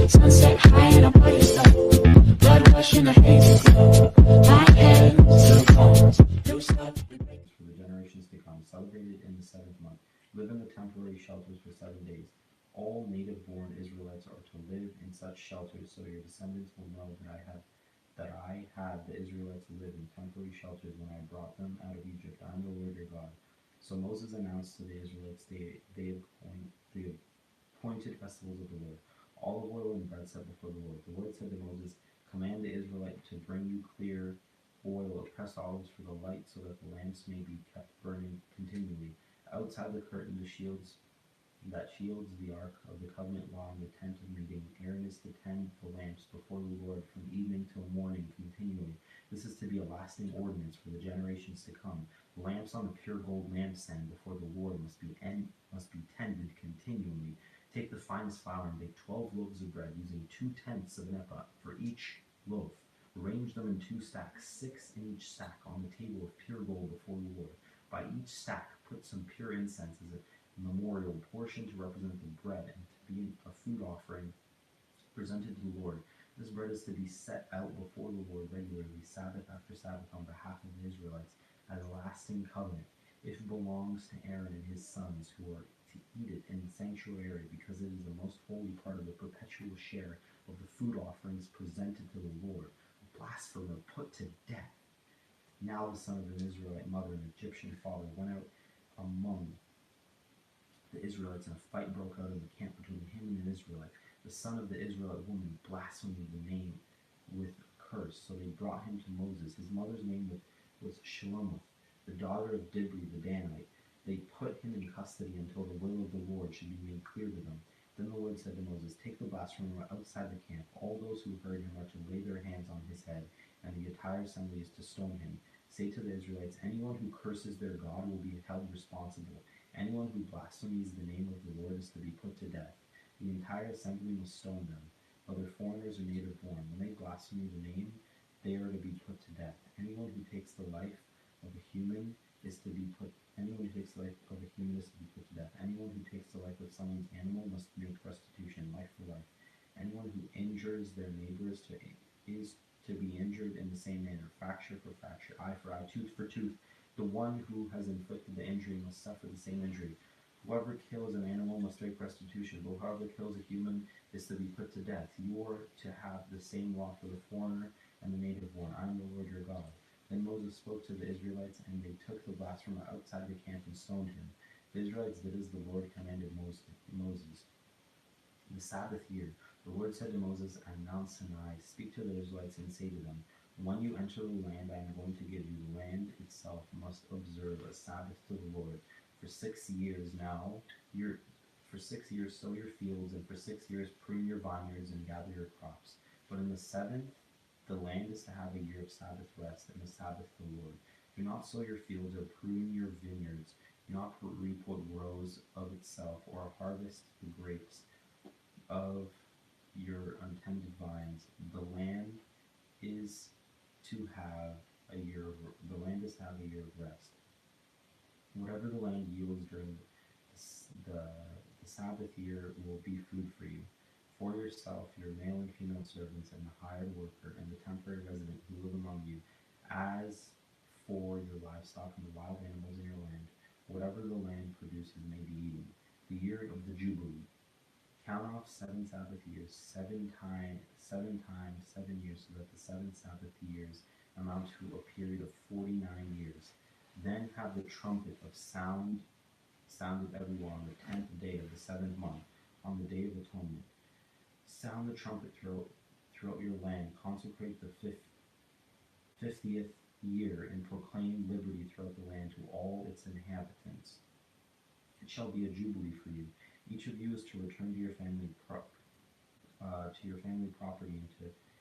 Sunset high and I'm by your side. Blood rush in the haze glow. My hands to the bones. No stop. For the generations to come, celebrated in the seventh month. Live in the temporary shelters for 7 days. All native-born Israelites are to live in such shelters, so your descendants will know that I had the Israelites live in temporary shelters when I brought them out of Egypt. I am the Lord your God. So Moses announced to the Israelites the appointed festivals of the Lord. Olive oil and bread set before the Lord. The Lord said to Moses, command the Israelite to bring you clear oil of pressed olives for the light, so that the lamps may be kept burning continually. Outside the curtain, that shields the ark of the covenant law in the tent of meeting, Aaron is to tend the lamps before the Lord from evening till morning continually. This is to be a lasting ordinance for the generations to come. The lamps on the pure gold lampstand before the Lord must be tended continually. Take the finest flour and bake 12 loaves of bread, using 2/10 of an ephah for each loaf. Arrange them in 2 stacks, 6 in each stack, on the table of pure gold before the Lord. By each stack put some pure incense as a memorial portion to represent the bread and to be a food offering presented to the Lord. This bread is to be set out before the Lord regularly, Sabbath after Sabbath, on behalf of the Israelites, as a lasting covenant. It belongs to Aaron and his sons, who are to eat it in the sanctuary, because it is the most holy part of the perpetual share of the food offerings presented to the Lord. A blasphemer put to death. Now the son of an Israelite mother and Egyptian father went out among the Israelites, and a fight broke out in the camp between him and an Israelite. The son of the Israelite woman blasphemed the name with a curse, so they brought him to Moses. His mother's name was Shelomoth, the daughter of Dibri the Danite. They put him in custody until the will of the Lord should be made clear to them. Then the Lord said to Moses, take the blasphemer outside the camp. All those who heard him are to lay their hands on his head, and the entire assembly is to stone him. Say to the Israelites, anyone who curses their God will be held responsible. Anyone who blasphemes the name of the Lord is to be put to death. The entire assembly must stone them, whether foreigners or native born. When they blaspheme the name, they are to be put to death. Anyone who takes the life of a human is to be put to death. Anyone who takes the life of someone's animal must make restitution, life for life. Anyone who injures their neighbor is to be injured in the same manner, fracture for fracture, eye for eye, tooth for tooth. The one who has inflicted the injury must suffer the same injury. Whoever kills an animal must make restitution, but whoever kills a human is to be put to death. You are to have the same law for the foreigner and the native born. I am the Lord your God. Then Moses spoke to the Israelites, and they took the blasphemer outside the camp and stoned him. The Israelites did as the Lord commanded Moses. The Sabbath year, the Lord said to Moses on Mount Sinai, speak to the Israelites and say to them, when you enter the land I am going to give you, the land itself must observe a Sabbath to the Lord. For 6 years sow your fields, and for 6 years prune your vineyards and gather your crops. But in the 7th, the land is to have a year of Sabbath rest and a Sabbath to the Lord. Do not sow your fields or prune your vineyards. Do not reap what grows of itself, or harvest the grapes of your untended vines. The land is to have a year of rest. Whatever the land yields during the Sabbath year will be food for you. For yourself, your male and female servants, and the hired worker, and the temporary resident who live among you, as for your livestock and the wild animals in your land, whatever the land produces may be eaten. The year of the Jubilee. Count off 7 Sabbath years, 7 times 7 years, so that the 7 Sabbath years amount to a period of 49 years. Then have the trumpet of sounded everywhere on the 10th day of the 7th month, on the Day of Atonement. Sound the trumpet throughout your land. Consecrate the 50th year, and proclaim liberty throughout the land to all its inhabitants. It shall be a jubilee for you. Each of you is to return to your family property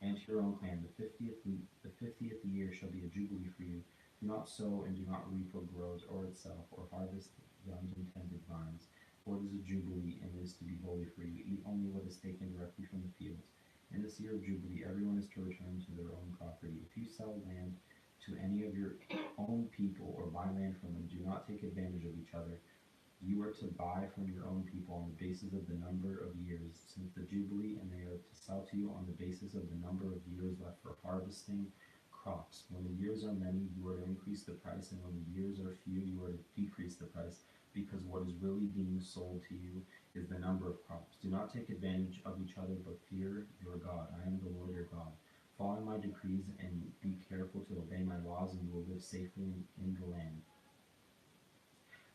and to your own clan. The 50th year shall be a jubilee for you. Do not sow and do not reap what grows or itself, or harvest the unintended vines. For it is a jubilee, and it is to be holy for you. Eat only what is taken directly from the fields. In this year of jubilee, everyone is to return to their own property. If you sell land to any of your own people, or buy land from them, do not take advantage of each other. You are to buy from your own people on the basis of the number of years since the Jubilee, and they are to sell to you on the basis of the number of years left for harvesting crops. When the years are many, you are to increase the price, and when the years are few, you are to decrease the price, because what is really being sold to you is the number of crops. Do not take advantage of each other, but fear your God. I am the Lord your God. Follow my decrees and be careful to obey my laws, and you will live safely in the land.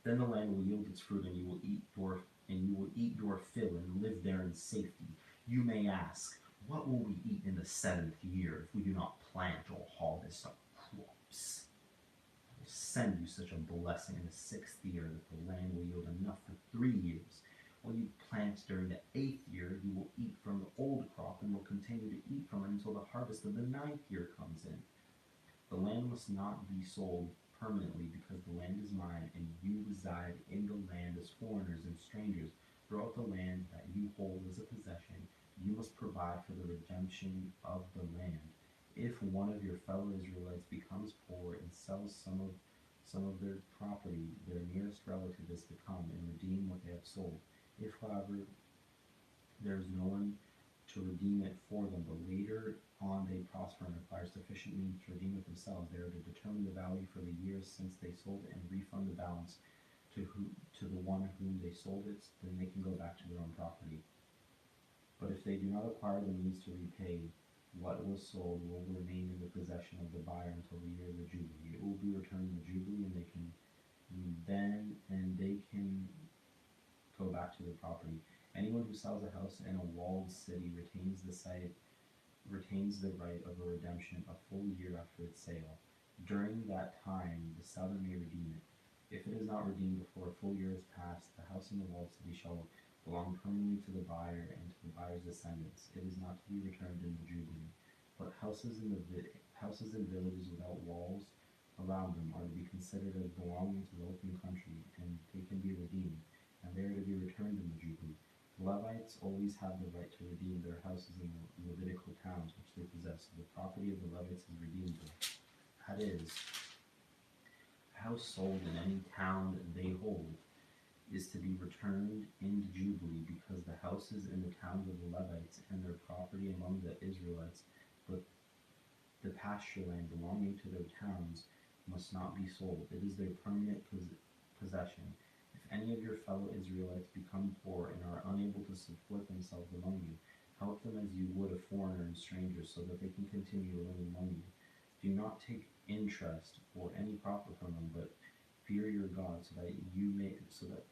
Then the land will yield its fruit, and you will eat your fill and live there in safety. You may ask, what will we eat in the 7th year if we do not plant or harvest our crops? I will send you such a blessing in the 6th year that the land will yield enough for 3 years. What you plant during the 8th year, you will eat from the old crop and will continue to eat from it until the harvest of the 9th year comes in. The land must not be sold permanently, because the land is mine, and you reside in the land as foreigners and strangers. Throughout the land that you hold as a possession, you must provide for the redemption of the land. If one of your fellow Israelites becomes poor and sells some of their property, their nearest relative is to come and redeem what they have sold. If, however, there is no one to redeem it for them, but later on they prosper and acquire sufficient means to redeem it themselves, they are to determine the value for the years since they sold it and refund the balance to the one whom they sold it, then they can go back to their own property. But if they do not acquire the means to repay, what was sold will remain in the possession of the buyer until the year of the Jubilee. It will be returned in the Jubilee, and they can go back to their property. Anyone who sells a house in a walled city retains the right of a redemption a full year after its sale. During that time, the seller may redeem it. If it is not redeemed before a full year has passed, the house in the walled city shall belong permanently to the buyer and to the buyer's descendants. It is not to be returned in the Jubilee. But houses in villages without walls around them are to be considered as belonging to the open country, and they can be redeemed, and they are to be returned in the Jubilee. The Levites always have the right to redeem their houses in the Levitical towns which they possess. So the property of the Levites is redeemable. That is, a house sold in any town they hold is to be returned in the Jubilee, because the houses in the towns of the Levites and their property among the Israelites, but the pasture land belonging to their towns must not be sold. It is their permanent possession. If any of your fellow Israelites become poor and are unable to support themselves among you, help them as you would a foreigner and stranger, so that they can continue to live among you. Do not take interest or any profit from them, but fear your God, so that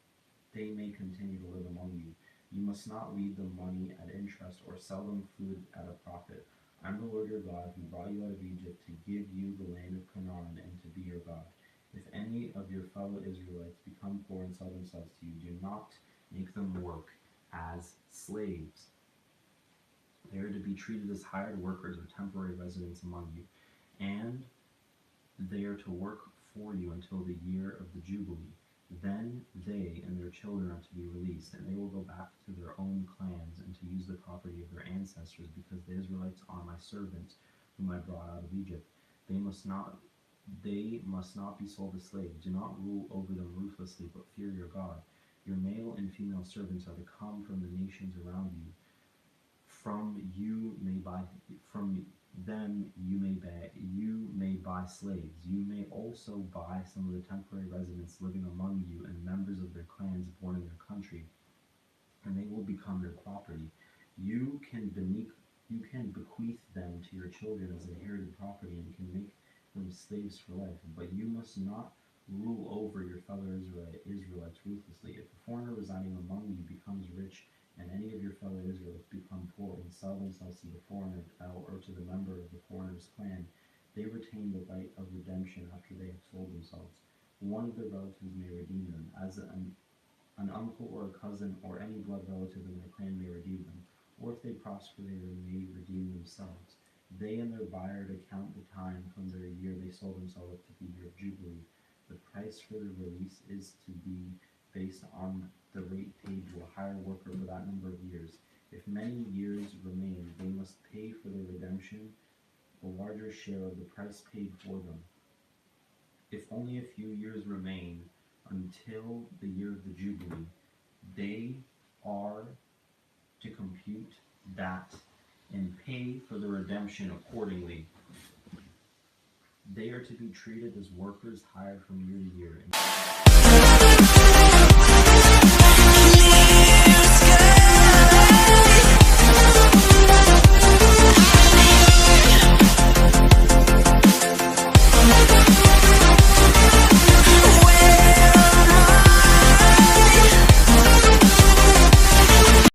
they may continue to live among you. You must not leave them money at interest or sell them food at a profit. I am the Lord your God, who brought you out of Egypt to give you the land of Canaan and to be your God. If any of your fellow Israelites become poor and sell themselves to you, do not make them work as slaves. They are to be treated as hired workers or temporary residents among you, and they are to work for you until the year of the Jubilee. Then they and their children are to be released, and they will go back to their own clans and to use the property of their ancestors, because the Israelites are my servants, whom I brought out of Egypt. They must not be sold as slaves. Do not rule over them ruthlessly, but fear your God. Your male and female servants are to come from the nations around you. From them you may buy slaves. You may also buy some of the temporary residents living among you and members of their clans born in their country, and they will become your property. You can bequeath them to your children as inherited property, and can make them slaves for life. But you must not rule over your fellow Israelites ruthlessly. If a foreigner residing among you becomes rich, and any of your fellow Israelites become poor and sell themselves to the foreigner or to the member of the foreigner's clan, they retain the right of redemption after they have sold themselves. One of their relatives may redeem them, as an uncle or a cousin or any blood relative in their clan may redeem them, or if they prosper, they may redeem themselves. They and their buyer to count the time from their year they sold themselves up to the year of Jubilee. The price for the release is to be based on the rate paid to a hired worker for that number of years. If many years remain, they must pay for their redemption the larger share of the price paid for them. If only a few years remain until the year of the Jubilee, they are to compute that and pay for the redemption accordingly. They are to be treated as workers hired from year to year.